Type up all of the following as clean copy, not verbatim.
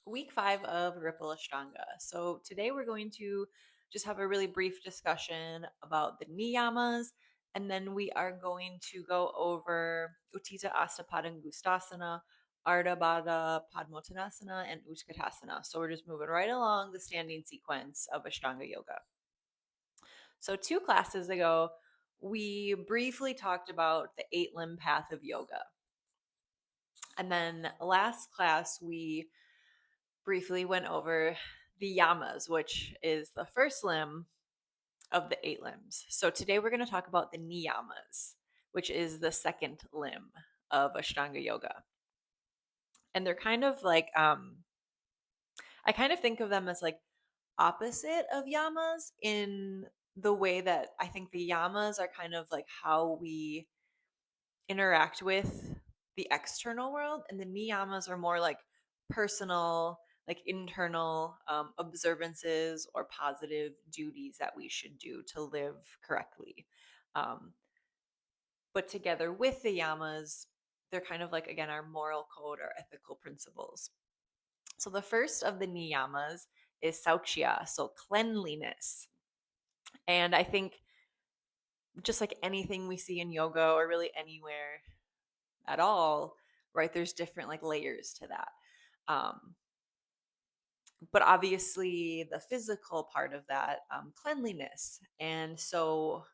week 5 of Ripple Ashtanga. So today we're going to just have a really brief discussion about the niyamas, and then we are going to go over utthita, hasta, padangusthasana, arda, bada, padmottanasana, and utkatasna. So we're just moving right along the standing sequence of Ashtanga yoga. So 2 classes ago, we briefly talked about the 8 limb path of yoga. And then last class, we briefly went over the yamas, which is the first limb of the 8 limbs. So today we're going to talk about the niyamas, which is the second limb of Ashtanga yoga. And they're kind of like, I kind of think of them as like opposite of yamas in the way that I think the yamas are kind of like how we interact with the external world, and the niyamas are more like personal, like internal observances or positive duties that we should do to live correctly. Um, but together with the yamas, they're kind of like, again, our moral code, our ethical principles. So the first of the niyamas is sauchya, so cleanliness. And I think just like anything we see in yoga or really anywhere at all, right? There's different like layers to that. Um, but obviously, the physical part of that, cleanliness. And so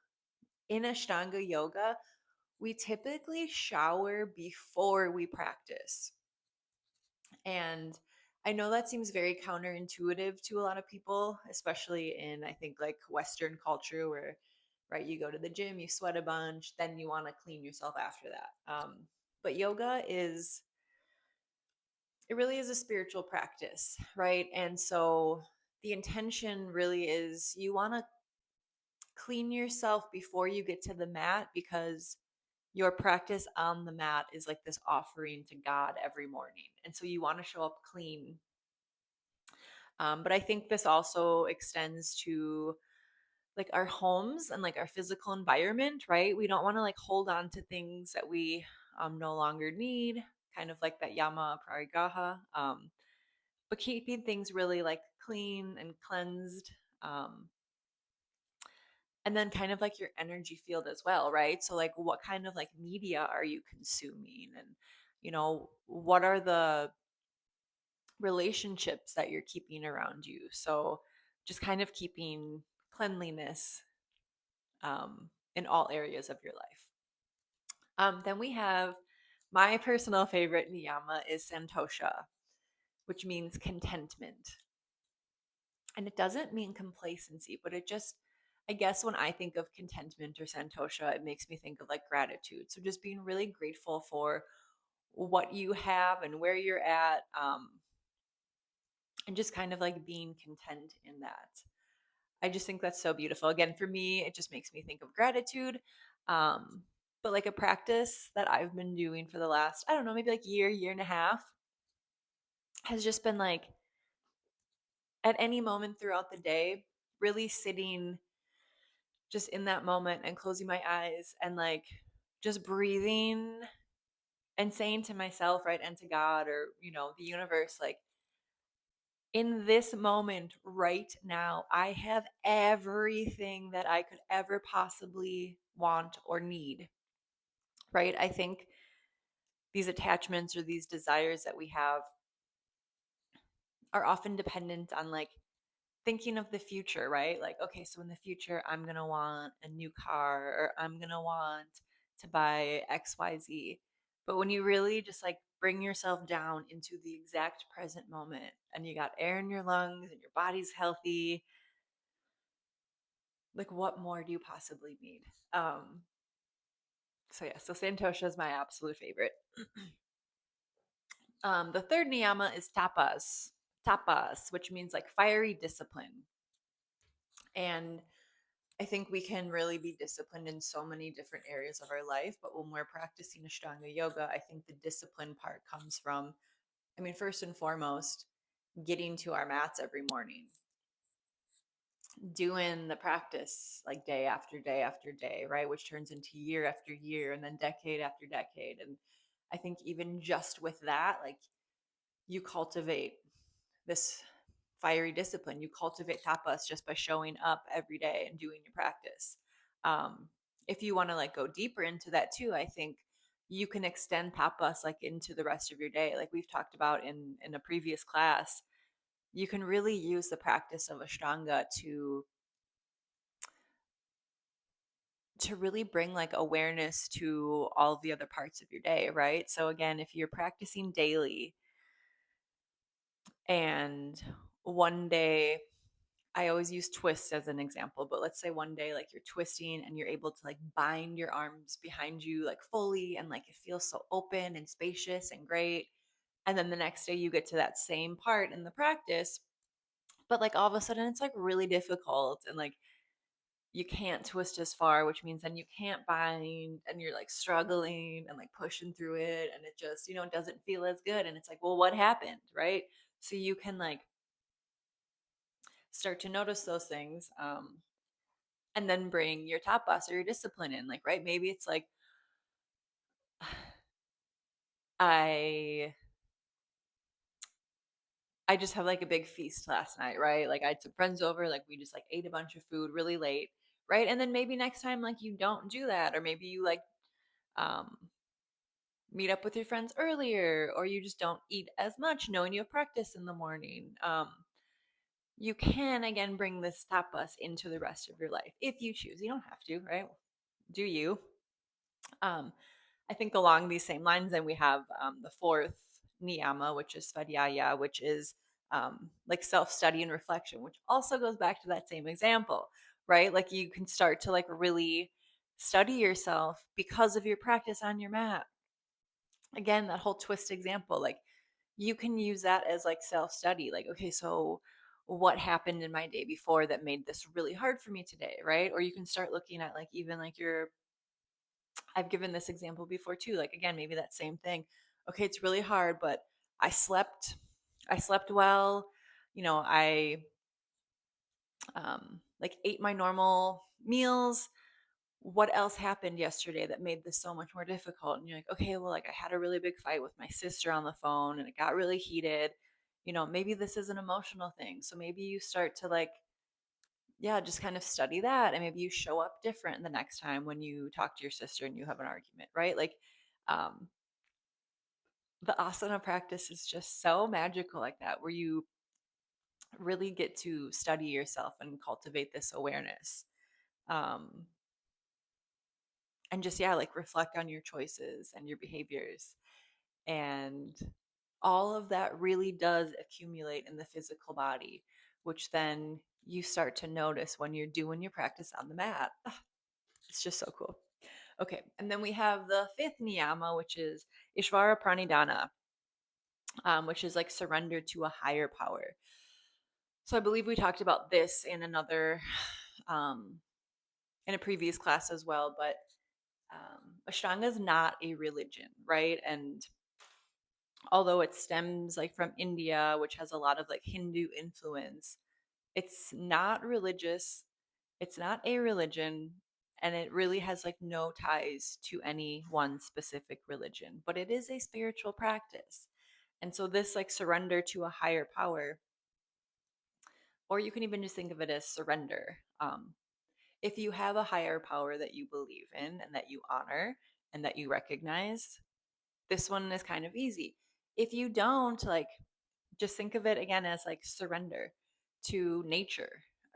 in Ashtanga yoga, we typically shower before we practice. And I know that seems very counterintuitive to a lot of people, especially in, I think, like Western culture where, right, you go to the gym, you sweat a bunch, then you want to clean yourself after that. But yoga is it really is a spiritual practice, right? And so the intention really is you want to clean yourself before you get to the mat because your practice on the mat is like this offering to God every morning. And so you want to show up clean. But I think this also extends to like our homes and like our physical environment, right? We don't want to like hold on to things that we no longer need, kind of like that yama parigraha. But keeping things really like clean and cleansed. Um, and then kind of like your energy field as well, right? So like what kind of like media are you consuming, and what are the relationships that you're keeping around you? So just kind of keeping cleanliness in all areas of your life. Then we have my personal favorite niyama is santosha, which means contentment. And it doesn't mean complacency, but it just, I guess when I think of contentment or santosha, it makes me think of like gratitude. So just being really grateful for what you have and where you're at, and just kind of like being content in that. I just think that's so beautiful. Again, for me, it just makes me think of gratitude. Um, but like a practice that I've been doing for the last, I don't know, maybe like year and a half has just been like at any moment throughout the day, really sitting just in that moment and closing my eyes and like just breathing and saying to myself, right, and to God or, the universe, like, in this moment right now, I have everything that I could ever possibly want or need, right? I think these attachments or these desires that we have are often dependent on like thinking of the future, right? Like, okay, so in the future, I'm going to want a new car or I'm going to want to buy XYZ. But when you really just like bring yourself down into the exact present moment and you got air in your lungs and your body's healthy, like what more do you possibly need? So yeah, so Santosha is my absolute favorite. The third niyama is tapas, which means like fiery discipline. And I think we can really be disciplined in so many different areas of our life. But when we're practicing Ashtanga yoga, I think the discipline part comes from, I mean, first and foremost, getting to our mats every morning, doing the practice like day after day after day, right? Which turns into year after year and then decade after decade. And I think even just with that, like you cultivate this fiery discipline. You cultivate tapas just by showing up every day and doing your practice. Um, if you want to like go deeper into that too, I think you can extend tapas like into the rest of your day. Like we've talked about in a previous class, you can really use the practice of Ashtanga to really bring like awareness to all the other parts of your day, right? So again, if you're practicing daily and one day, I always use twist as an example, but let's say one day like you're twisting and you're able to like bind your arms behind you like fully and like it feels so open and spacious and great. And then the next day you get to that same part in the practice, but like all of a sudden it's like really difficult and like you can't twist as far, which means then you can't bind and you're like struggling and like pushing through it and it just, doesn't feel as good. And it's like, well, what happened? Right. So you can like start to notice those things. And then bring your tapas or your discipline in. Like, right? Maybe it's like, I I just have like a big feast last night, right? Like I had some friends over, like we just like ate a bunch of food really late, right? And then maybe next time like you don't do that, or maybe you like um meet up with your friends earlier, or you just don't eat as much knowing you have practice in the morning. You can again bring this tapas into the rest of your life if you choose. You don't have to, right? Do you? Um, I think along these same lines, then we have the fourth niyama, which is svadhyaya, which is like self study and reflection, which also goes back to that same example, right? Like you can start to like really study yourself because of your practice on your mat. Again, that whole twist example, like you can use that as like self study. Like, okay, so what happened in my day before that made this really hard for me today, right? Or you can start looking at like even like your I've given this example before too. Like again, maybe that same thing. Okay, it's really hard, but I slept. I slept well. I like ate my normal meals. What else happened yesterday that made this so much more difficult? And you're like, okay, well, like I had a really big fight with my sister on the phone and it got really heated. Maybe this is an emotional thing. So maybe you start to like, yeah, just kind of study that. And maybe you show up different the next time when you talk to your sister and you have an argument, right? Like, um, the asana practice is just so magical like that, where you really get to study yourself and cultivate this awareness. Um, and just, yeah, like reflect on your choices and your behaviors. And all of that really does accumulate in the physical body, which then you start to notice when you're doing your practice on the mat. It's just so cool. Okay. And then we have the fifth niyama, which is Ishvara Pranidhana, which is like surrender to a higher power. So I believe we talked about this in another, um, in a previous class as well. But Ashtanga is not a religion, right? And although it stems like from India, which has a lot of like Hindu influence, it's not religious. It's not a religion, and it really has like no ties to any one specific religion. But it is a spiritual practice, and so this like surrender to a higher power, or you can even just think of it as surrender. If you have a higher power that you believe in and that you honor and that you recognize, this one is kind of easy. If you don't, like, just think of it again as like surrender to nature,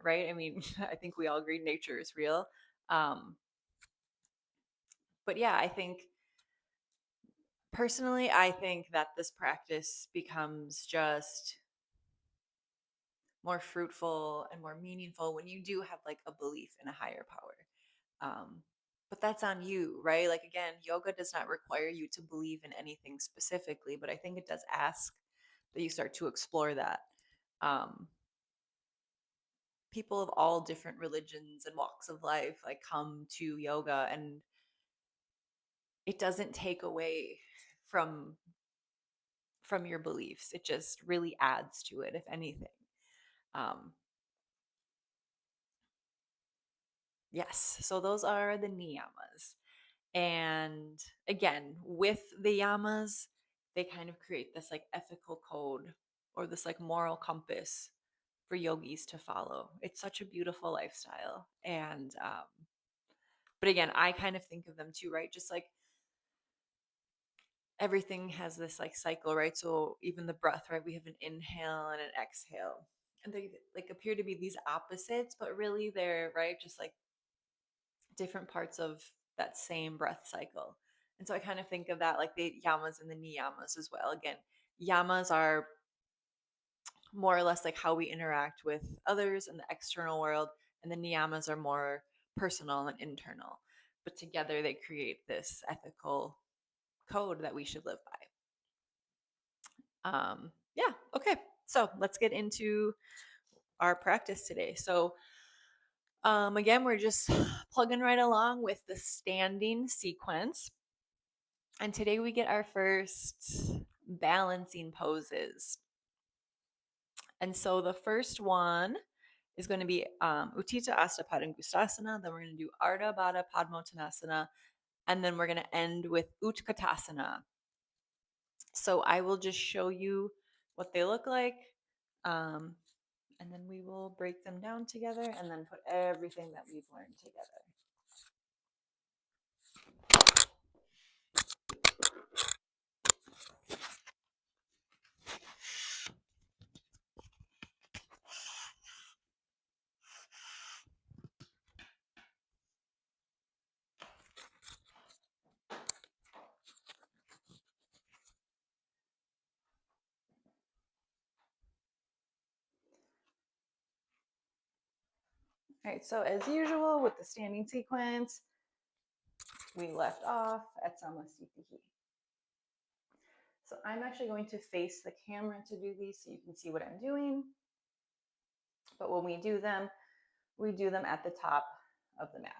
right? I mean, I think we all agree nature is real. Um, but yeah, I think personally, I think that this practice becomes just more fruitful and more meaningful when you do have like a belief in a higher power. But that's on you, right? Like, again, yoga does not require you to believe in anything specifically, but I think it does ask that you start to explore that. Um, People of all different religions and walks of life like come to yoga, and it doesn't take away from from your beliefs. It just really adds to it, if anything. Um, yes, so those are the niyamas. And again, with the yamas, they kind of create this like ethical code or this like moral compass for yogis to follow. It's such a beautiful lifestyle. And but again, I kind of think of them too, right? Just like everything has this like cycle, right? So even the breath, right? We have an inhale and an exhale. And they like appear to be these opposites, but really they're right, just like different parts of that same breath cycle. And so I kind of think of that like the yamas and the niyamas as well. Again, yamas are more or less like how we interact with others in the external world, and the niyamas are more personal and internal. But together they create this ethical code that we should live by. Yeah, okay. So let's get into our practice today. So again, we're just plugging right along with the standing sequence. And today we get our first balancing poses. And so the first one is going to be utthita, hasta, padangusthasana. Then we're going to do arda, bada, padmottanasana. And then we're going to end with utkatasna. So I will just show you what they look like. And then we will break them down together and then put everything that we've learned together. All right, so as usual with the standing sequence, we left off at samasthiti. So I'm actually going to face the camera to do these so you can see what I'm doing. But when we do them at the top of the mat.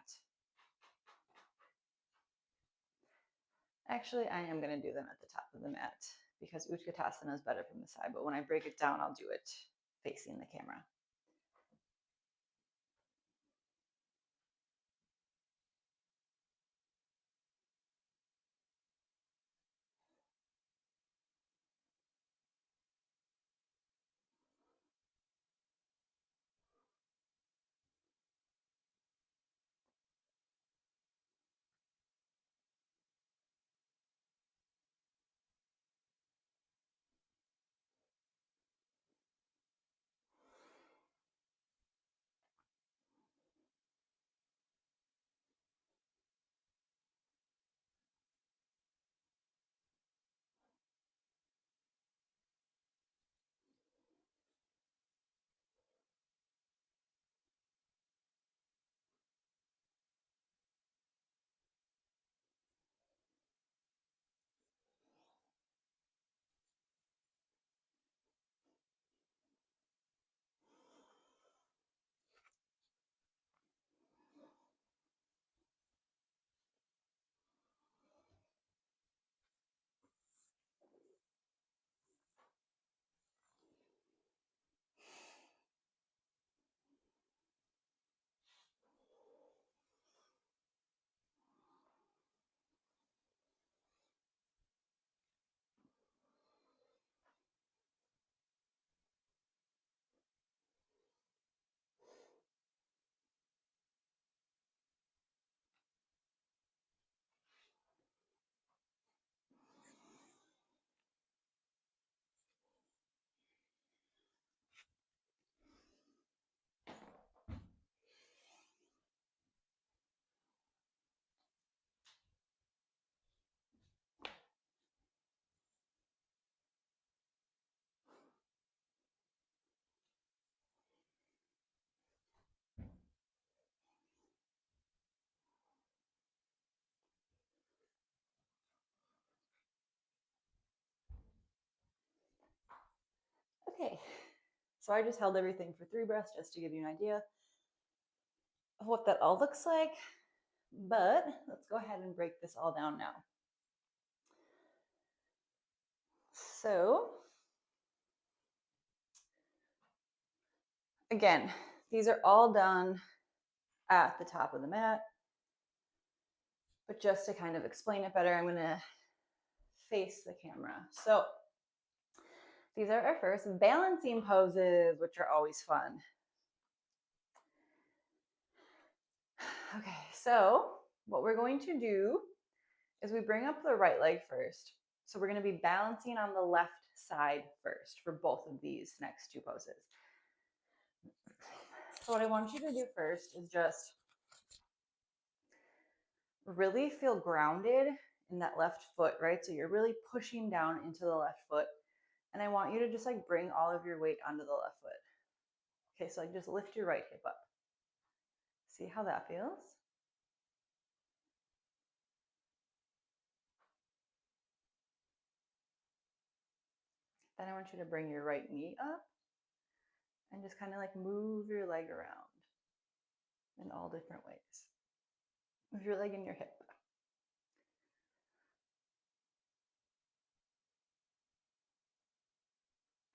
Actually, I am going to do them at the top of the mat because utkatasna is better from the side. But when I break it down, I'll do it facing the camera. Okay, so I just held everything for 3 breaths just to give you an idea of what that all looks like. But let's go ahead and break this all down now. So again, these are all done at the top of the mat. But just to kind of explain it better, I'm going to face the camera. So These are our first balancing poses, which are always fun. Okay, so what we're going to do is we bring up the right leg first. So we're going to be balancing on the left side first for both of these next two poses. So what I want you to do first is just really feel grounded in that left foot, right? So you're really pushing down into the left foot. And I want you to just like bring all of your weight onto the left foot. Okay, so like just lift your right hip up. See how that feels? Then I want you to bring your right knee up and just kind of like move your leg around in all different ways. Move your leg and your hip.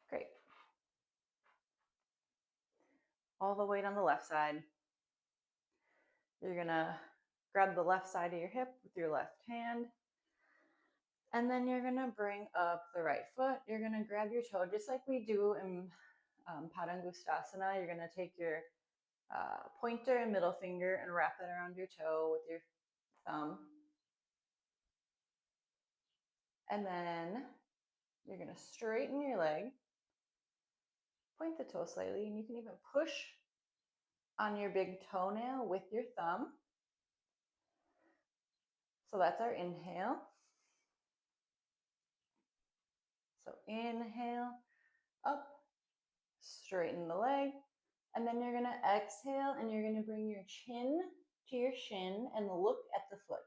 Great. All the weight on the left side. You're gonna grab the left side of your hip with your left hand. And then you're gonna bring up the right foot. You're gonna grab your toe just like we do in padangusthasana. You're gonna take your pointer and middle finger and wrap it around your toe with your thumb. And then you're gonna straighten your leg, point the toe slightly, and you can even push on your big toenail with your thumb. So that's our inhale. So inhale, up, straighten the leg, and then you're gonna exhale and you're gonna bring your chin to your shin and look at the foot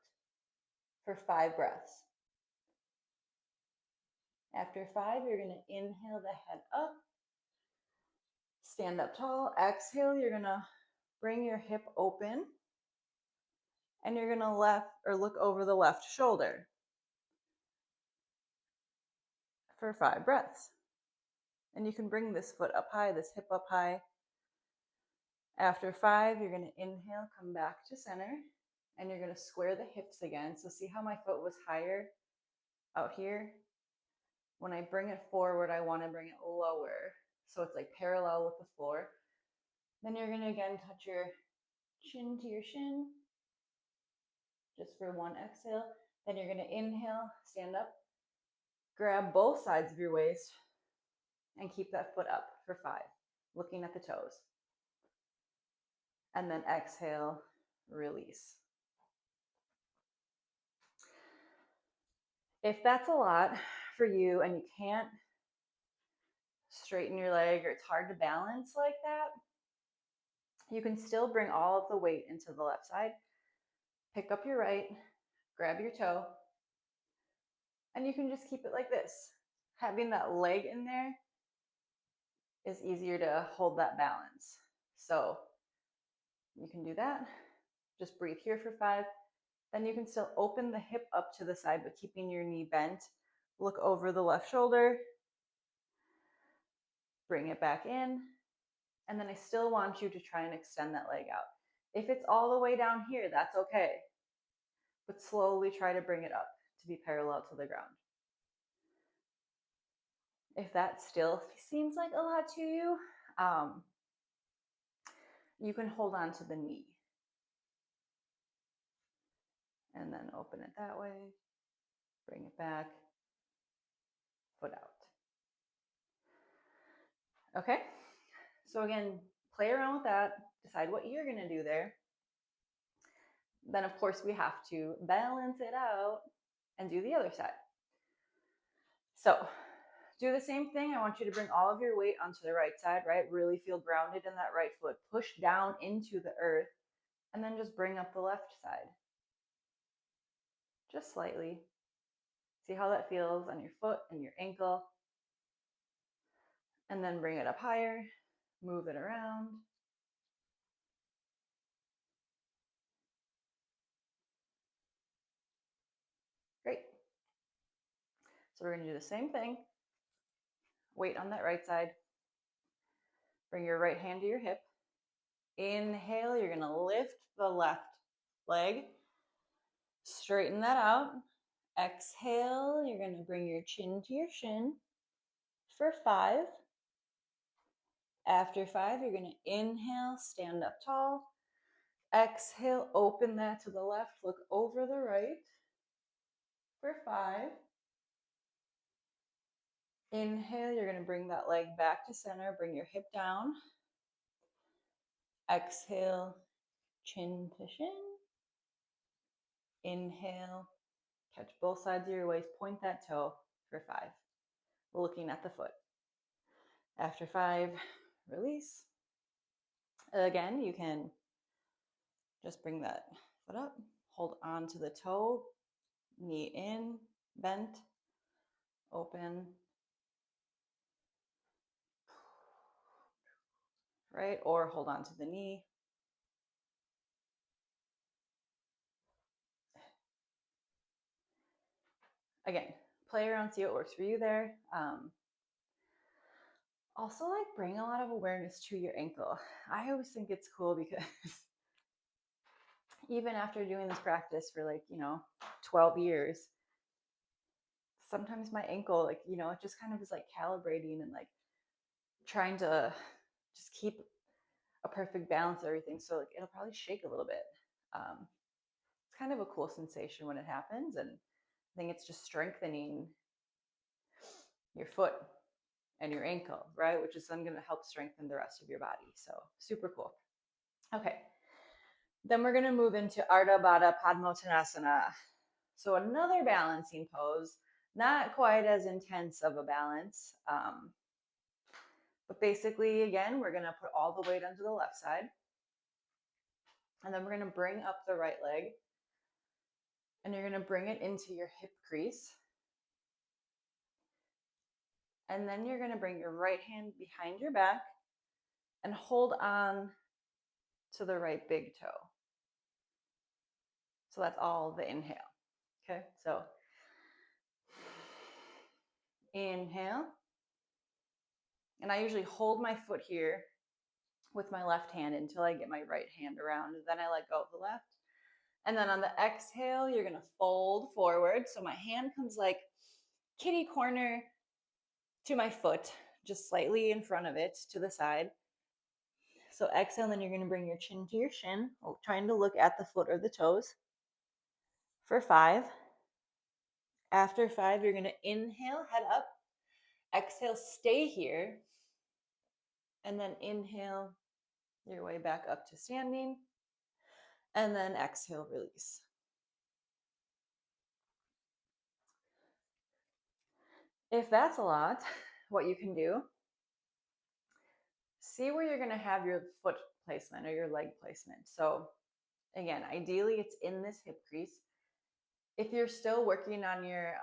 for 5 breaths. After 5, you're gonna inhale the head up, stand up tall, exhale, you're gonna bring your hip open and you're gonna look over the left shoulder for 5 breaths. And you can bring this foot up high, this hip up high. After 5, you're gonna inhale, come back to center, and you're gonna square the hips again. So see how my foot was higher out here? When I bring it forward, I wanna bring it lower. So it's like parallel with the floor. Then you're gonna again touch your chin to your shin, just for 1 exhale. Then you're gonna inhale, stand up, grab both sides of your waist, and keep that foot up for 5, looking at the toes. And then exhale, release. If that's a lot for you and you can't straighten your leg or it's hard to balance like that, you can still bring all of the weight into the left side. Pick up your right, grab your toe, and you can just keep it like this. Having that leg in there is easier to hold that balance. So you can do that. Just breathe here for 5. Then you can still open the hip up to the side, but keeping your knee bent. Look over the left shoulder. Bring it back in. And then I still want you to try and extend that leg out. If it's all the way down here, that's okay. But slowly try to bring it up to be parallel to the ground. If that still seems like a lot to you, you can hold on to the knee. And then open it that way. Bring it back. Foot out. Okay? So again, play around with that. Decide what you're going to do there. Then, of course, we have to balance it out and do the other side. So do the same thing. I want you to bring all of your weight onto the right side, right? Really feel grounded in that right foot. Push down into the earth and then just bring up the left side. Just slightly. See how that feels on your foot and your ankle. And then bring it up higher. Move it around. Great. So we're going to do the same thing. Weight on that right side. Bring your right hand to your hip. Inhale, you're going to lift the left leg. Straighten that out. Exhale, you're going to bring your chin to your shin. for 5. After 5, you're going to inhale, stand up tall. Exhale, open that to the left, look over the right. For 5. Inhale, you're going to bring that leg back to center, bring your hip down. Exhale, chin to shin. Inhale, catch both sides of your waist, point that toe for 5. Looking at the foot. After 5, release. Again, you can just bring that foot up, hold on to the toe, knee in, bent, open, right? Or hold on to the knee. Again, play around, see what works for you there. Also, like, bring a lot of awareness to your ankle. I always think it's cool because even after doing this practice for 12 years, sometimes my ankle, it just kind of is like calibrating and like trying to just keep a perfect balance of everything. So like it'll probably shake a little bit. It's kind of a cool sensation when it happens, and I think it's just strengthening your foot and your ankle, right? Which is then going to help strengthen the rest of your body. So super cool. Okay. Then we're going to move into Arda, Bada, Padmottanasana. So another balancing pose, not quite as intense of a balance. But basically, again, we're going to put all the weight onto the left side. And then we're going to bring up the right leg. And you're going to bring it into your hip crease. And then you're going to bring your right hand behind your back and hold on to the right big toe. So that's all the inhale. Okay, so inhale. And I usually hold my foot here with my left hand until I get my right hand around. And then I let go of the left. And then on the exhale, you're going to fold forward. So my hand comes like kitty corner to my foot, just slightly in front of it to the side. So exhale, and then you're going to bring your chin to your shin, trying to look at the foot or the toes. For 5. After 5, you're going to inhale, head up. Exhale, stay here. And then inhale your way back up to standing. And then exhale, release. If that's a lot, what you can do, see where you're going to have your foot placement or your leg placement. So again, ideally it's in this hip crease. If you're still working on your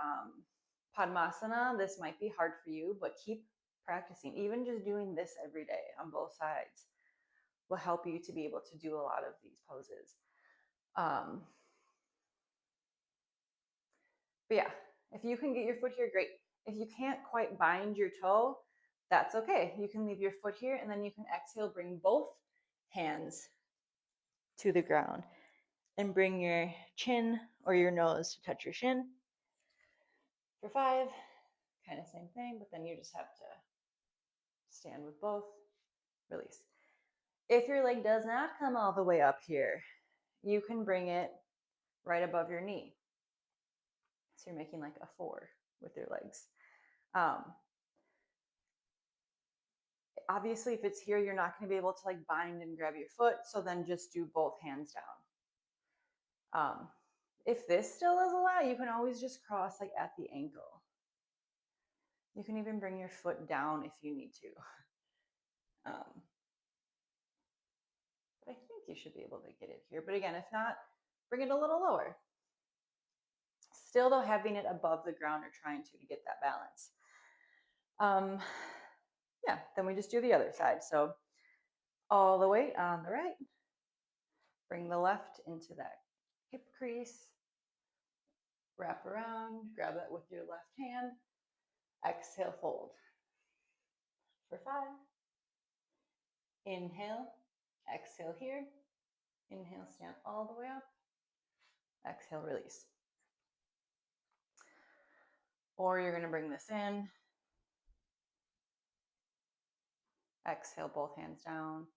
padmottanasana, this might be hard for you, but keep practicing. Even just doing this every day on both sides will help you to be able to do a lot of these poses. But yeah, if you can get your foot here, great. If you can't quite bind your toe, that's okay. You can leave your foot here, and then you can exhale, bring both hands to the ground and bring your chin or your nose to touch your shin. For 5, kind of same thing, but then you just have to stand with both, release. If your leg does not come all the way up here, you can bring it right above your knee. So you're making like a 4 with your legs. Obviously, if it's here, you're not going to be able to like bind and grab your foot. So then just do both hands down. If this still is a lot, you can always just cross like at the ankle. You can even bring your foot down if you need to. But I think you should be able to get it here. But again, if not, bring it a little lower. Still, though, having it above the ground or trying to get that balance. Yeah, then we just do the other side. So all the weight on the right. Bring the left into that hip crease. Wrap around, grab it with your left hand. Exhale, fold. For 5. Inhale, exhale here. Inhale, stand all the way up. Exhale, release. Or you're going to bring this in Exhale, both hands down,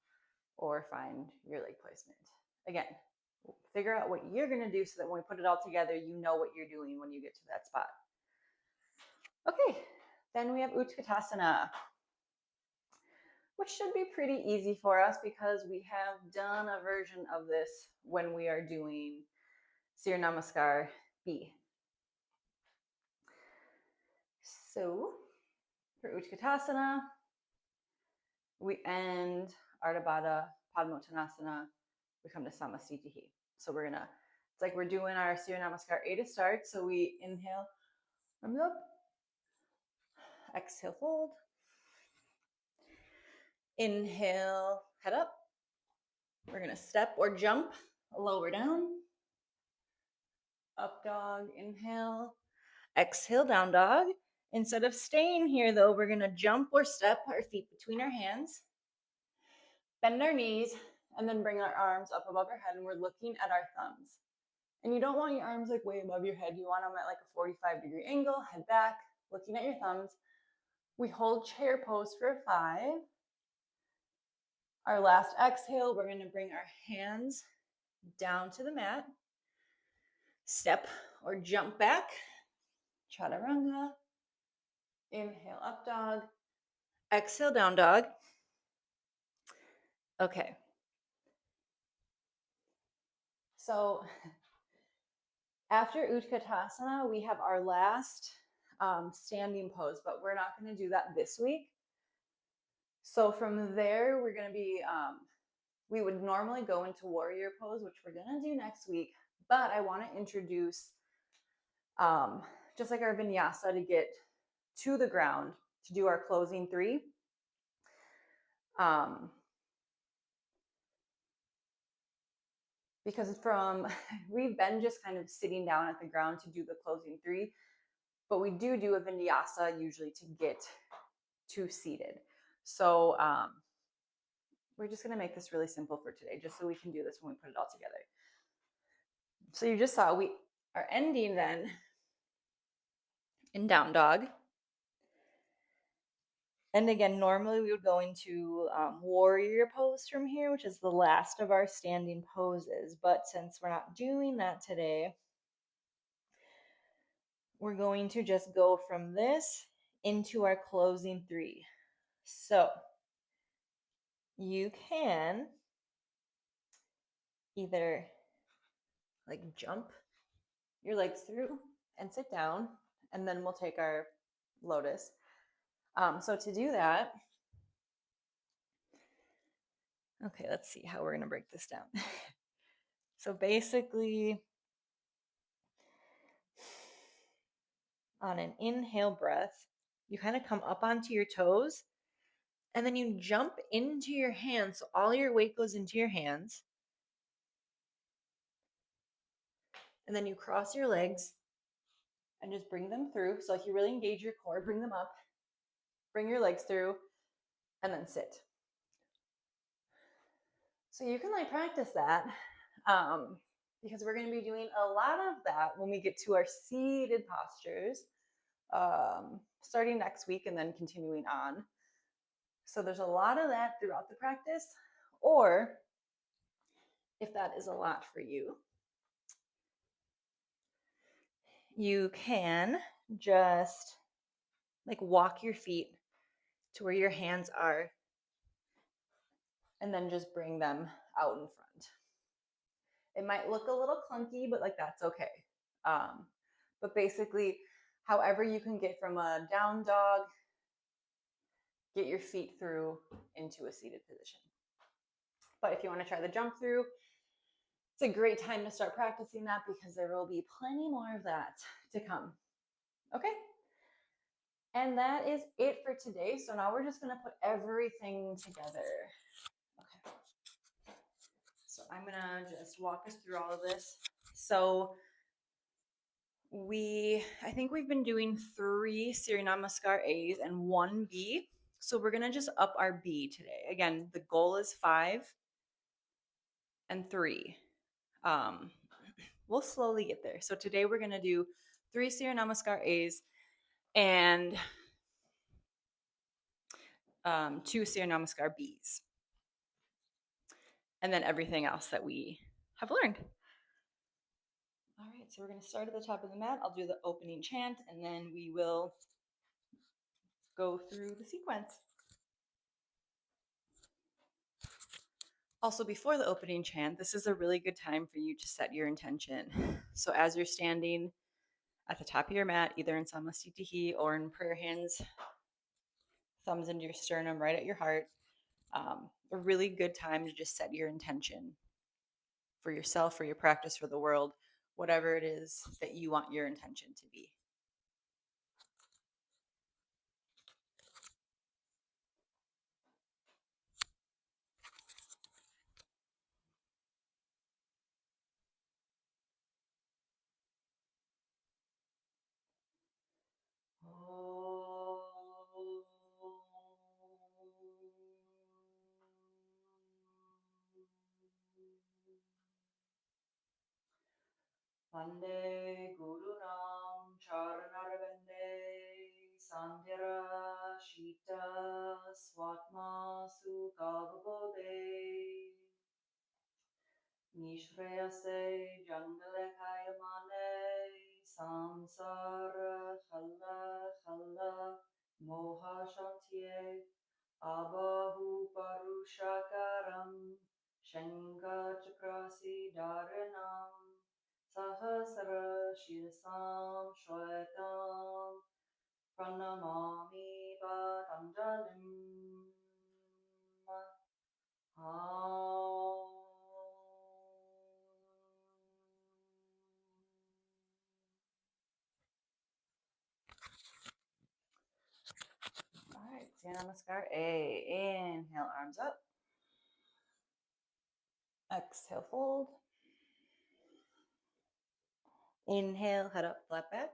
or find your leg placement. Again, figure out what you're going to do so that when we put it all together, you know what you're doing when you get to that spot. Okay, then we have utkatasna, which should be pretty easy for us because we have done a version of this when we are doing Surya Namaskar B. So for utkatasna, we end arda, bada, padmottanasana, we come to samastitihi. So we're gonna, it's like we're doing our Surya Namaskar A to start. So we inhale, arms up, exhale, fold. Inhale, head up. We're gonna step or jump, lower down. Up dog, inhale. Exhale, down dog. Instead of staying here though, we're gonna jump or step our feet between our hands. Bend our knees, and then bring our arms up above our head, and we're looking at our thumbs. And you don't want your arms like way above your head. You want them at like a 45-degree angle, head back, looking at your thumbs. We hold chair pose for 5. Our last exhale, we're going to bring our hands down to the mat. Step or jump back. Chaturanga. Inhale, up dog. Exhale, down dog. Okay. So after utkatasna, we have our last standing pose, but we're not going to do that this week. So from there, we're going to be, we would normally go into warrior pose, which we're going to do next week. But I want to introduce just like our vinyasa to get to the ground to do our closing 3. Because we've been just kind of sitting down at the ground to do the closing 3, but we do a vinyasa usually to get to seated. So we're just going to make this really simple for today, just so we can do this when we put it all together. So you just saw we are ending then in down dog. And again, normally we would go into warrior pose from here, which is the last of our standing poses. But since we're not doing that today, we're going to just go from this into our closing 3. So you can either like jump your legs through and sit down, and then we'll take our lotus. So to do that, okay, let's see how we're going to break this down. So basically, on an inhale breath, you kind of come up onto your toes, and then you jump into your hands. So all your weight goes into your hands. And then you cross your legs and just bring them through. So like you really engage your core, bring them up, bring your legs through, and then sit. So you can like practice that because we're going to be doing a lot of that when we get to our seated postures starting next week and then continuing on. So there's a lot of that throughout the practice. Or if that is a lot for you, you can just like walk your feet to where your hands are and then just bring them out in front. It might look a little clunky, but like that's okay. But basically, however you can get from a down dog, get your feet through into a seated position. But if you want to try the jump through, it's a great time to start practicing that because there will be plenty more of that to come. Okay? And that is it for today. So now we're just going to put everything together. Okay. So I'm going to just walk us through all of this. So I think we've been doing 3 Surya Namaskar A's and 1 B. So we're going to just up our B today. Again, the goal is 5 and 3. We'll slowly get there. So today we're going to do 3 Surya Namaskar A's and 2 Surya Namaskar Bs, and then everything else that we have learned. All right, so we're going to start at the top of the mat. I'll do the opening chant, and then we will go through the sequence. Also, before the opening chant, this is a really good time for you to set your intention. So as you're standing at the top of your mat, either in Samastitihi or in prayer hands, thumbs into your sternum, right at your heart, a really good time to just set your intention for yourself, for your practice, for the world, whatever it is that you want your intention to be. Vande Gurunam Charanarvande Sandhya Shita Swatma Sukavabode Nishreyase Jangale Kayamane Samsara Khala Khala Moha Shantye Abahu Parushakaram Shenga Chakrasi Dharanam Sahasra Shirsam Shwetam Pranamami Patanjalim. All right, Surya Namaskar A. Inhale, arms up. Exhale, fold. Inhale, head up, flat back.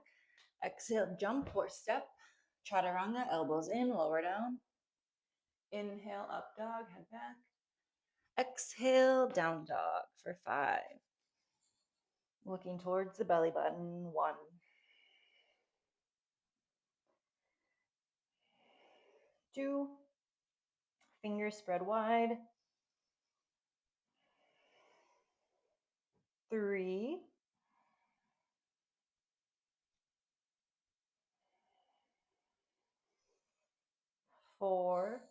Exhale, jump or step. Chaturanga, elbows in, lower down. Inhale, up dog, head back. Exhale, down dog for 5. Looking towards the belly button. 1. 2. Fingers spread wide. 3. 4.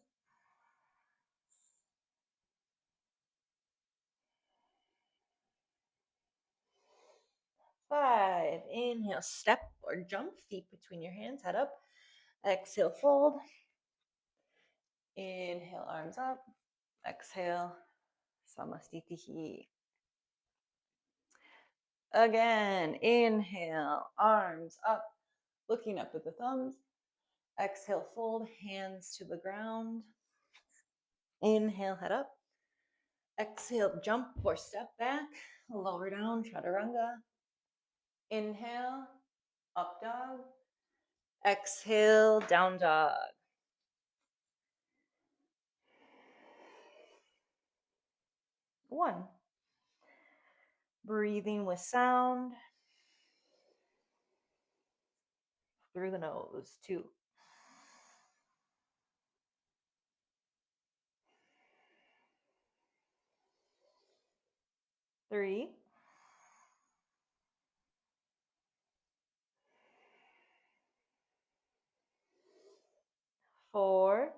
5. Inhale, step or jump, feet between your hands, head up. Exhale, fold. Inhale, arms up. Exhale, Samastitihi. Again, inhale, arms up, looking up at the thumbs. Exhale, fold, hands to the ground. Inhale, head up. Exhale, jump or step back, lower down, chaturanga. Inhale, up dog. Exhale, down dog. 1. Breathing with sound through the nose. 2. 3. 4.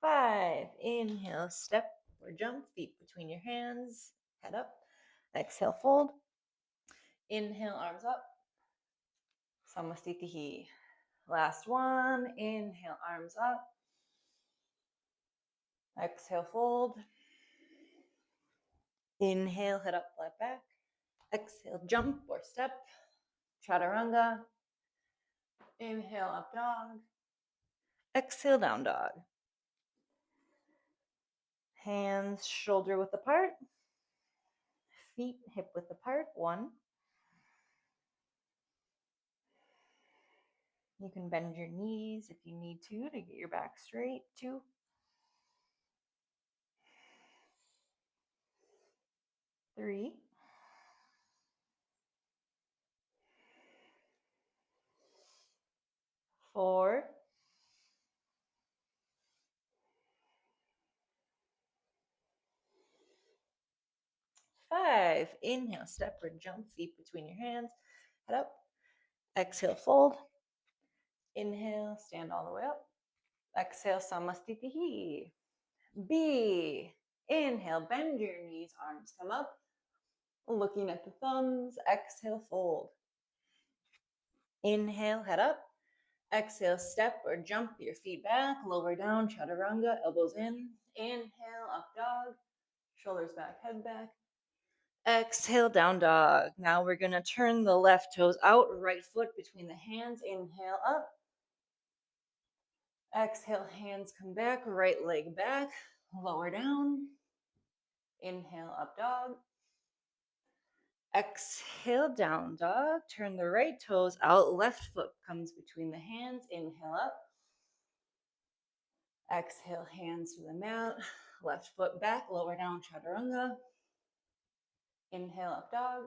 5. Inhale, step or jump, feet between your hands, head up. Exhale, fold. Inhale, arms up. Samastitihi. Last one. Inhale, arms up. Exhale, fold. Inhale, head up, flat back. Exhale, jump or step. Chaturanga. Inhale, up dog. Exhale, down dog. Hands shoulder width apart. Feet hip width apart. 1. You can bend your knees if you need to get your back straight. 2. 3. 4, 5. Inhale, step or jump, feet between your hands, head up. Exhale, fold. Inhale, stand all the way up. Exhale, samastitihi. B. Inhale, bend your knees, arms come up. Looking at the thumbs. Exhale, fold. Inhale, head up. Exhale, step or jump your feet back, lower down, chaturanga, elbows in. Inhale, up dog, shoulders back, head back. Exhale, down dog. Now we're going to turn the left toes out, right foot between the hands. Inhale, up. Exhale, hands come back, right leg back, lower down. Inhale, up dog. Exhale, down dog. Turn the right toes out, left foot comes between the hands. Inhale, up. Exhale, hands to the mat, left foot back, lower down, chaturanga. Inhale, up dog.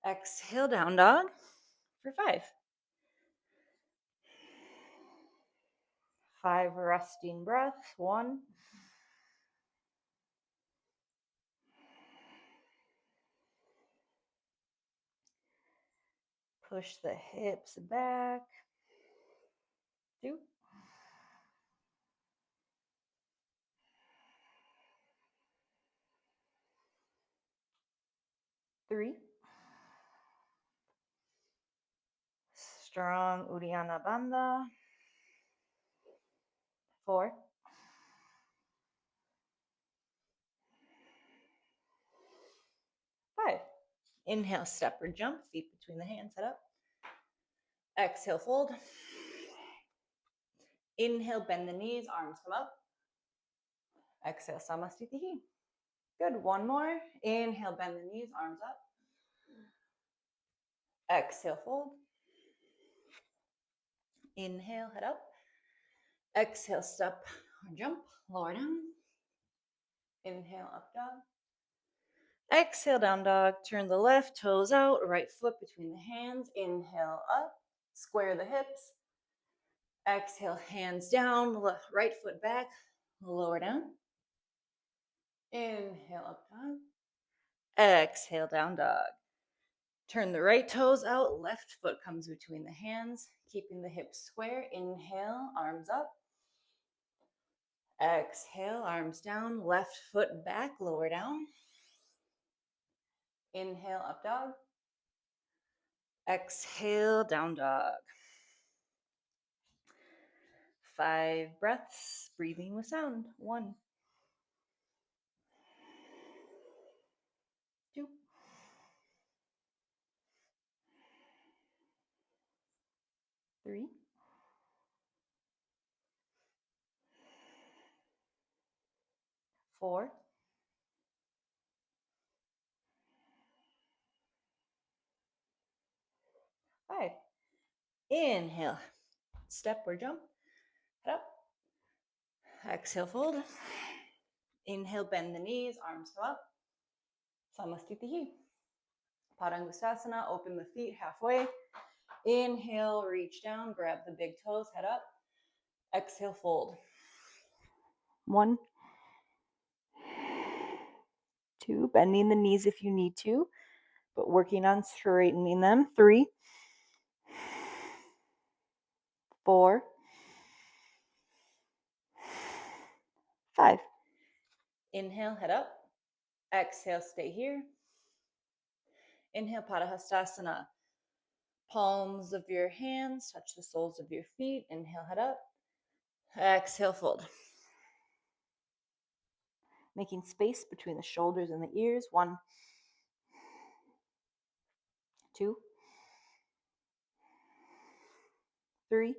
Exhale, down dog for 5. 5 resting breaths. 1, push the hips back. 2, 3. Strong Uddiyana Bandha. 4, 5. Inhale, step or jump, feet between the hands, head up. Exhale, fold. Inhale, bend the knees, arms come up. Exhale, samastitihi. Good. One more. Inhale, bend the knees, arms up. Exhale, fold. Inhale, head up. Exhale, step or jump, lower down. Inhale, up dog. Exhale, down dog. Turn the left toes out, right foot between the hands. Inhale, up. Square the hips. Exhale, hands down, right foot back, lower down. Inhale, up dog. Exhale, down dog. Turn the right toes out, left foot comes between the hands, keeping the hips square. Inhale, arms up. Exhale, arms down, left foot back, lower down. Inhale, up dog. Exhale, down dog. 5 breaths, breathing with sound. 1, 2, 3, 4, 5. Inhale, step or jump, head up. Exhale, fold. Inhale, bend the knees, arms go up. Samastitihi. Padangusthasana, open the feet halfway. Inhale, reach down, grab the big toes, head up. Exhale, fold. 1, 2, bending the knees if you need to, but working on straightening them. 3, 4, 5. Inhale, head up. Exhale, stay here. Inhale, padangusthasana. Palms of your hands touch the soles of your feet. Inhale, head up. Exhale, fold. Making space between the shoulders and the ears. 1, 2, 3,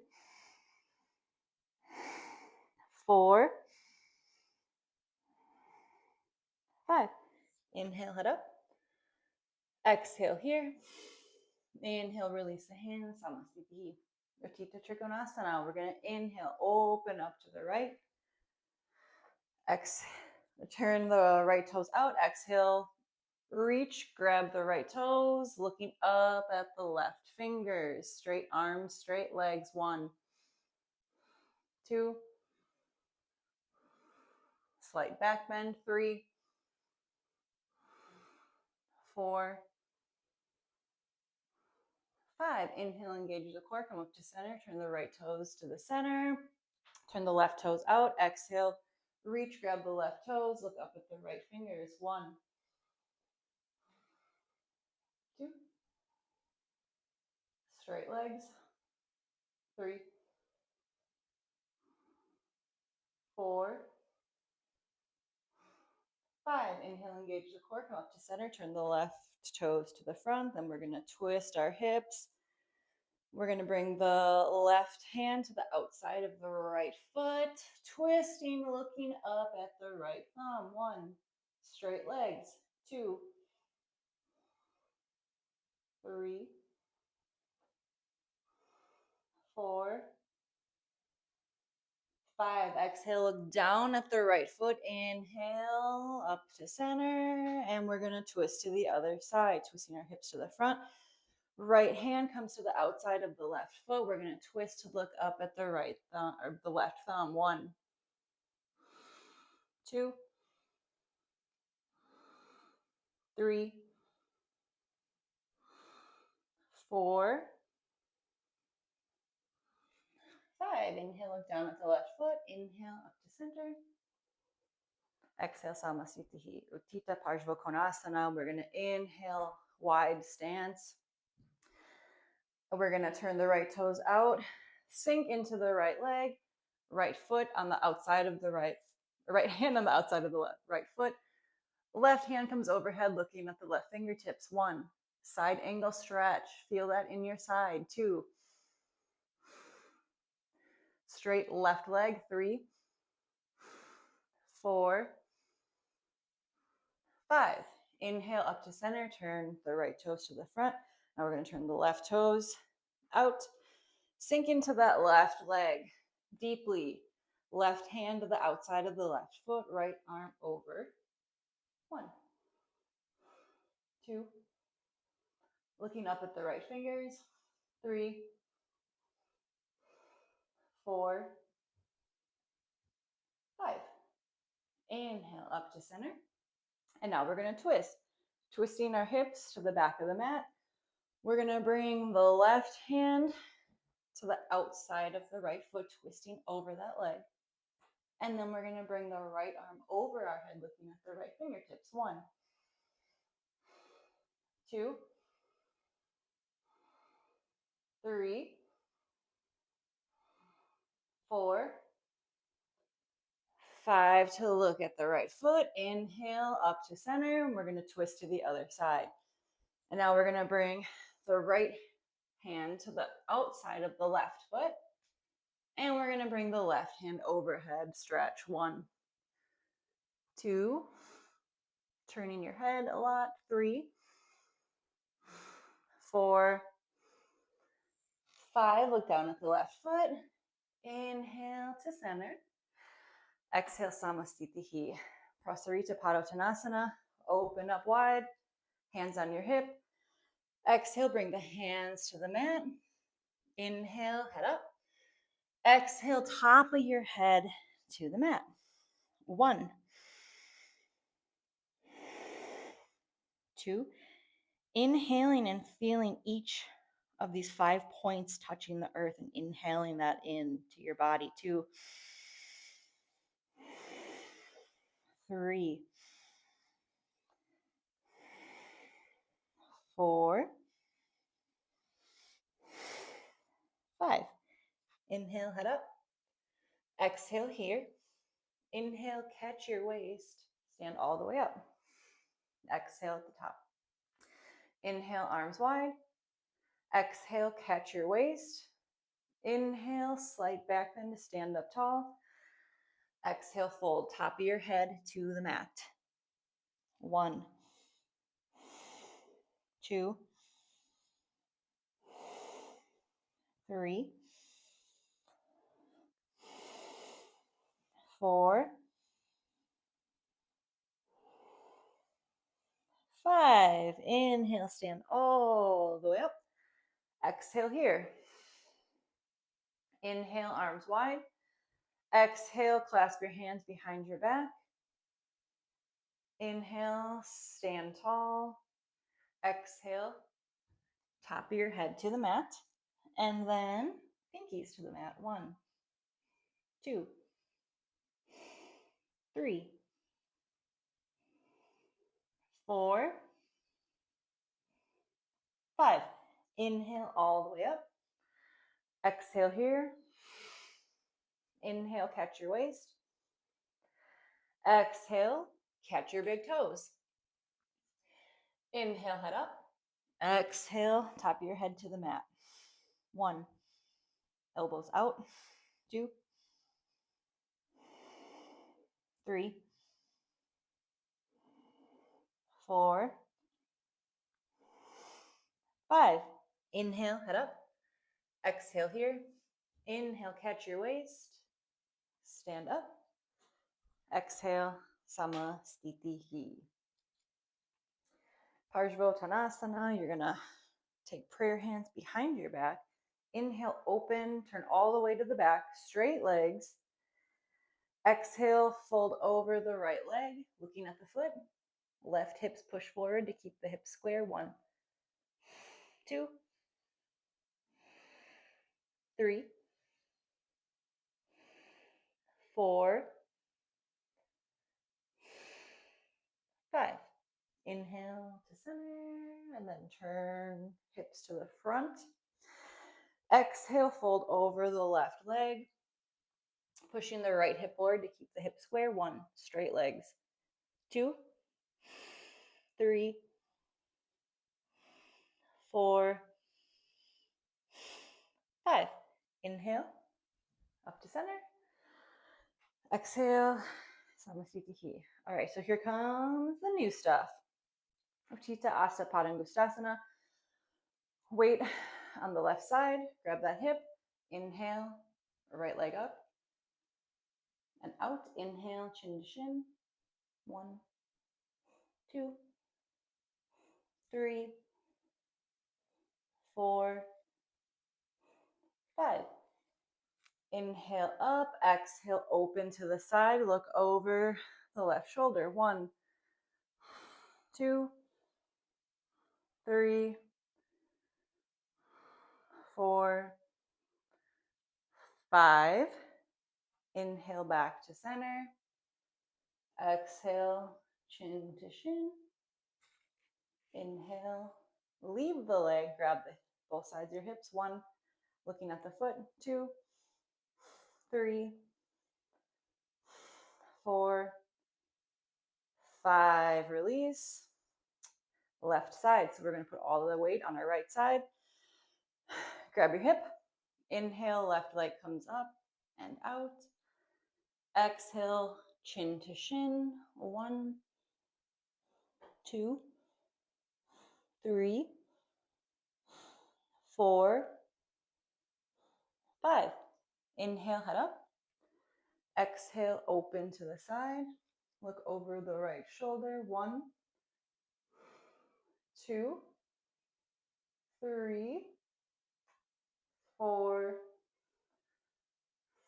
4, 5. Inhale, head up. Exhale here. Inhale, release the hands. Samastitihi. Utthita trikonasana. We're going to inhale, open up to the right. Exhale, turn the right toes out. Exhale, Reach, grab the right toes, looking up at the left fingers. Straight arms, straight legs. 1, 2, slight back bend. 3, 4, 5. Inhale, engage the core, come up to center. Turn the right toes to the center. Turn the left toes out. Exhale, reach, grab the left toes, look up at the right fingers. 1, 2, straight legs. 3, 4, 5. Inhale, engage the core, come up to center. Turn the left toes to the front. Then we're going to twist our hips. We're going to bring the left hand to the outside of the right foot, twisting, looking up at the right thumb. 1, straight legs. 2, 3, 4, 5. Exhale, look down at the right foot. Inhale, up to center. And we're going to twist to the other side, twisting our hips to the front. Right hand comes to the outside of the left foot. We're going to twist to look up at the right thumb or the left thumb. 1, 2, 3, 4, 5. Inhale, look down at the left foot. Inhale, up to center. Exhale, samasthiti, utthita padmottanasana. We're going to inhale, wide stance. We're going to turn the right toes out, sink into the right leg, right foot on the outside of the right hand on the outside of the right foot. Left hand comes overhead, looking at the left fingertips. 1, side angle stretch. Feel that in your side. 2, straight left leg. 3, 4, 5. Inhale up to center. Turn the right toes to the front. Now we're going to turn the left toes out. Sink into that left leg deeply. Left hand to the outside of the left foot. Right arm over. 1, 2. Looking up at the right fingers. 3, 4, 5. Inhale up to center. And now we're going to twist. Twisting our hips to the back of the mat. We're going to bring the left hand to the outside of the right foot, twisting over that leg. And then we're going to bring the right arm over our head, looking at the right fingertips. 1, 2, 3, 4, 5 to look at the right foot. Inhale up to center. And we're going to twist to the other side. And now we're going to bring the right hand to the outside of the left foot. And we're going to bring the left hand overhead. Stretch. 1, 2, turning your head a lot. 3, 4, 5. Look down at the left foot. Inhale to center. Exhale, samasthiti. Prasarita padmottanasana. Open up wide. Hands on your hip. Exhale, bring the hands to the mat. Inhale, head up. Exhale, top of your head to the mat. 1, 2. Inhaling and feeling each of these 5 points touching the earth and inhaling that into your body. 2, 3, 4, 5. Inhale, head up. Exhale here. Inhale, catch your waist. Stand all the way up. Exhale at the top. Inhale, arms wide. Exhale, catch your waist. Inhale, slight back bend to stand up tall. Exhale, fold top of your head to the mat. 1, 2, 3, 4, 5. Inhale, stand all the way up. Exhale here. Inhale, arms wide. Exhale, clasp your hands behind your back. Inhale, stand tall. Exhale, top of your head to the mat. And then pinkies to the mat. 1, 2, 3, 4, 5. Inhale all the way up. Exhale here. Inhale, catch your waist. Exhale, catch your big toes. Inhale, head up. Exhale, top of your head to the mat. 1, elbows out. 2, 3, 4, 5. Inhale, head up. Exhale here. Inhale, catch your waist. Stand up. Exhale, samastitihi. Padmottanasana, you're going to take prayer hands behind your back. Inhale, open, turn all the way to the back, straight legs. Exhale, fold over the right leg, looking at the foot. Left hips push forward to keep the hips square. 1, 2, 3, 4, 5. Inhale to center and then turn hips to the front. Exhale, fold over the left leg, pushing the right hip forward to keep the hip square. 1, straight legs. 2, 3, 4, 5. Inhale, up to center. Exhale, samastitihi. All right, so here comes the new stuff. Utthita, hasta, padangusthasana. Weight on the left side, grab that hip. Inhale, right leg up and out. Inhale, chin to shin. 1, 2, 3, 4, 5. Inhale up, exhale, open to the side, look over the left shoulder. 1, 2, 3, 4, 5. Inhale back to center. Exhale, chin to shin. Inhale, leave the leg, grab both sides of your hips. 1, looking at the foot. 2, 3, 4, 5. Release. Left side. So we're going to put all of the weight on our right side. Grab your hip. Inhale, left leg comes up and out. Exhale, chin to shin. 1, 2, 3, 4, 5. Inhale, head up. Exhale, open to the side. Look over the right shoulder. 1, 2, 3, 4,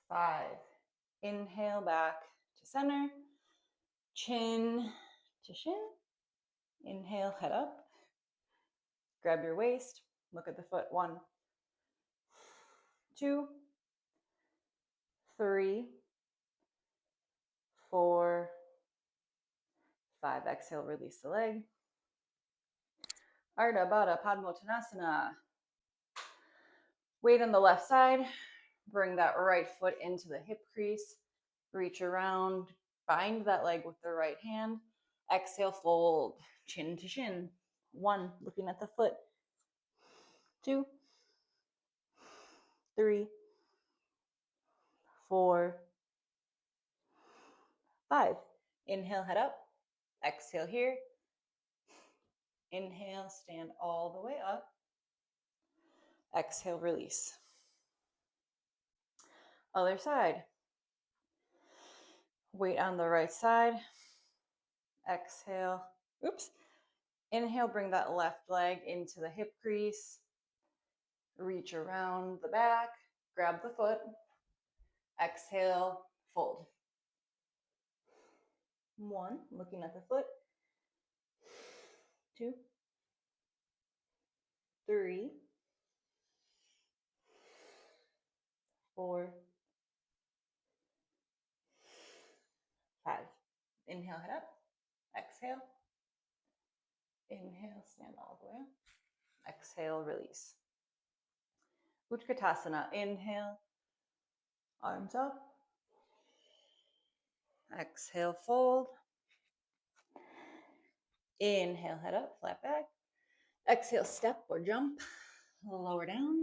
5. Inhale back to center. Chin to shin. Inhale, head up. Grab your waist. Look at the foot. 1, 2, 3, 4, 5. Exhale, release the leg. Arda, bada, padmottanasana. Weight on the left side. Bring that right foot into the hip crease. Reach around. Bind that leg with the right hand. Exhale, fold. Chin to shin. 1, looking at the foot. 2, 3, 4, 5. Inhale, head up. Exhale here. Inhale, stand all the way up. Exhale, release. Other side. Weight on the right side. Exhale. Oops. Inhale, bring that left leg into the hip crease. Reach around the back, grab the foot. Exhale, fold. 1, looking at the foot. 2, 3, 4, 5. Inhale, head up. Exhale. Inhale, stand all the way up. Exhale, release. Utkatasna. Inhale, arms up. Exhale, fold. Inhale, head up, flat back. Exhale, step or jump. Lower down.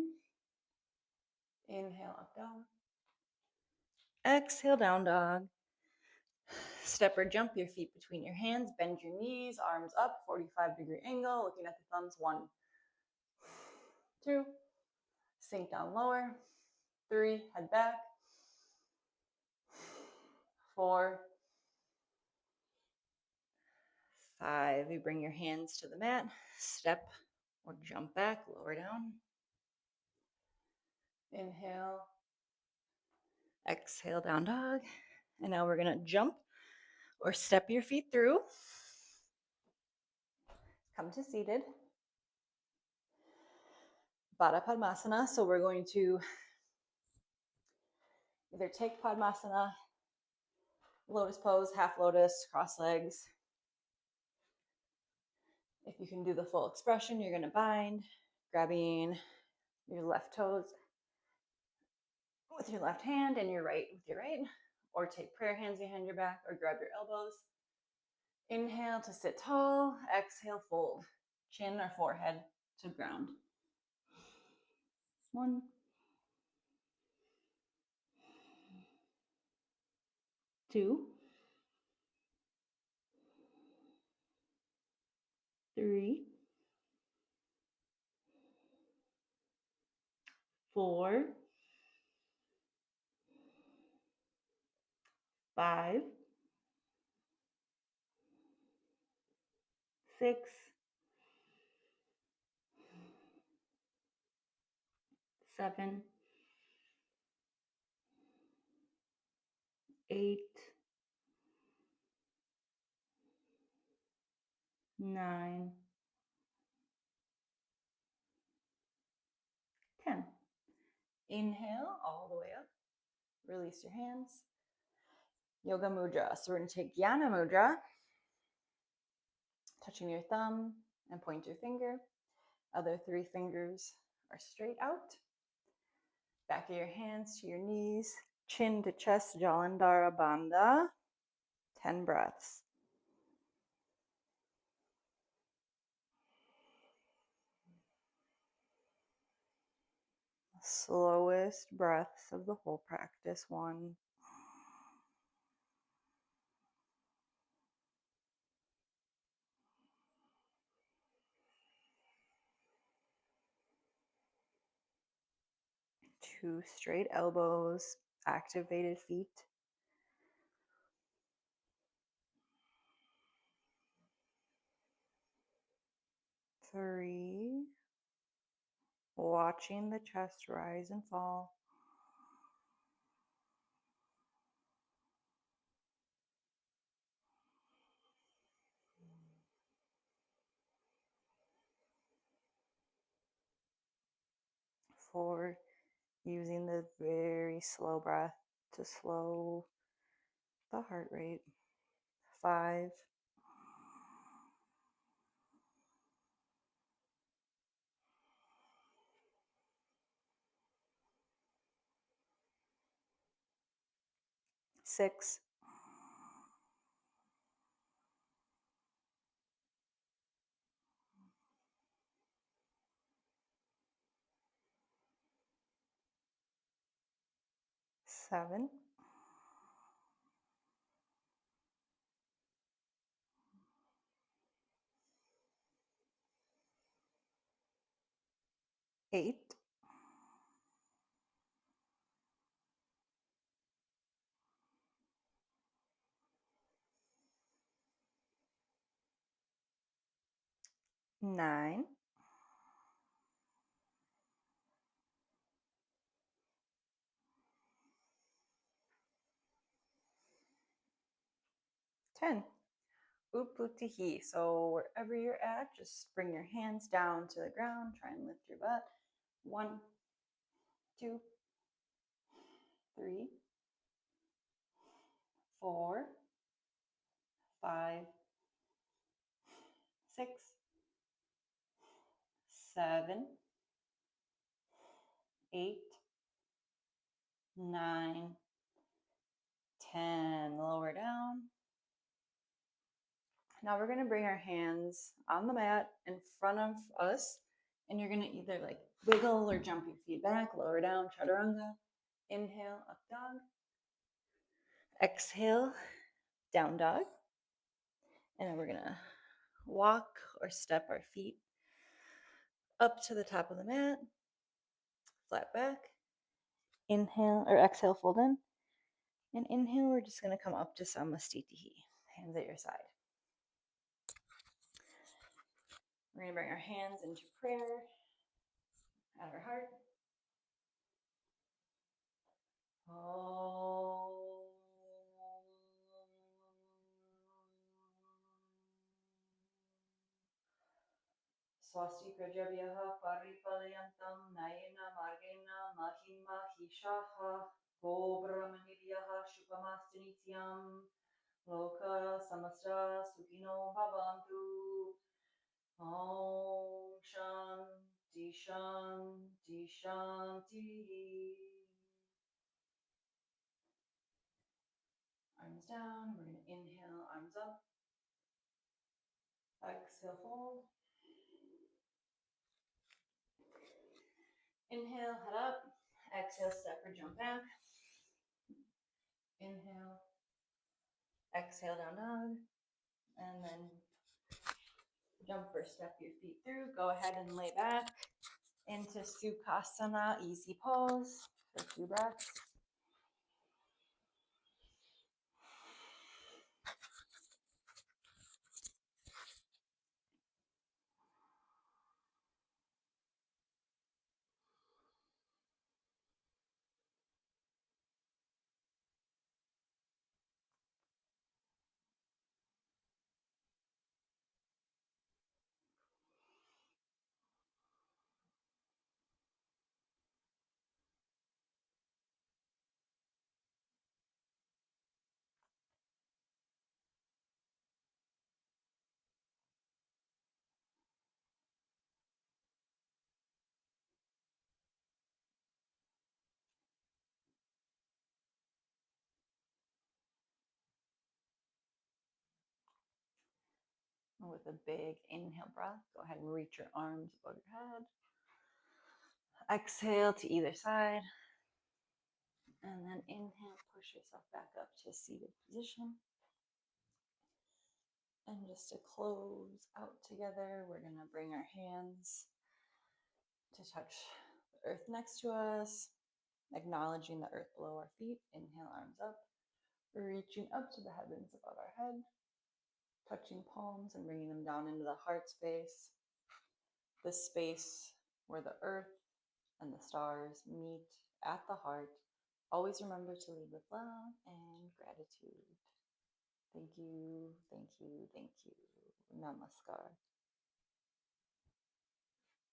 Inhale, up dog. Exhale, down dog. Step or jump your feet between your hands. Bend your knees, arms up, 45-degree angle, looking at the thumbs. 1, 2, sink down lower. 3, head back. 4, 5. You bring your hands to the mat. Step or jump back, lower down. Inhale. Exhale, down dog. And now we're going to jump or step your feet through. Come to seated. Bada padmottanasana. So we're going to either take padmottanasana, lotus pose, half lotus, cross legs. If you can do the full expression, you're going to bind, grabbing your left toes with your left hand and your right with your right, or take prayer hands behind your back, or grab your elbows. Inhale to sit tall. Exhale, fold. Chin or forehead to ground. 1, 2, 3, 4, 5, 6, 7, 8, 9, 10. Inhale all the way up. Release your hands. Yoga mudra. So we're going to take Jnana mudra, touching your thumb and pointer finger. Other 3 fingers are straight out. Back of your hands to your knees. Chin to chest, Jalandhara Bandha. 10 breaths. Slowest breaths of the whole practice. 1, 2, straight elbows, activated feet. 3, watching the chest rise and fall. 4, using the very slow breath to slow the heart rate. 5, 6, 7, 8, 9, 10. Utthita. So wherever you're at, just bring your hands down to the ground. Try and lift your butt. 1, 2, 3, 4, 5, 6, 7, 8, 9, 10. Lower down. Now we're going to bring our hands on the mat in front of us, and you're going to either like wiggle or jump your feet back, lower down, chaturanga. Inhale, up dog. Exhale, down dog. And then we're going to walk or step our feet up to the top of the mat, flat back. Inhale or exhale, fold in. And inhale, we're just going to come up to samastitihi, hands at your side. We're going to bring our hands into prayer at our heart. Swasti prajabhyaha paripalayantam nayena margena mahima hishaha gobramanivyah shupamastu nityam loka samasta sukhino bhavantu. Om shanti shanti shanti. Arms down. We're going to inhale, arms up. Exhale, fold. Inhale, head up. Exhale, step or jump back. Inhale. Exhale, down dog. And then jump or step your feet through. Go ahead and lay back into Sukhasana, easy pose for 2 breaths. With a big inhale breath, go ahead and reach your arms above your head. Exhale to either side. And then inhale, push yourself back up to a seated position. And just to close out together, we're going to bring our hands to touch the earth next to us, acknowledging the earth below our feet. Inhale, arms up, reaching up to the heavens above our head, touching palms and bringing them down into the heart space, the space where the earth and the stars meet at the heart. Always remember to lead with love and gratitude. Thank you, thank you, thank you. Namaskar.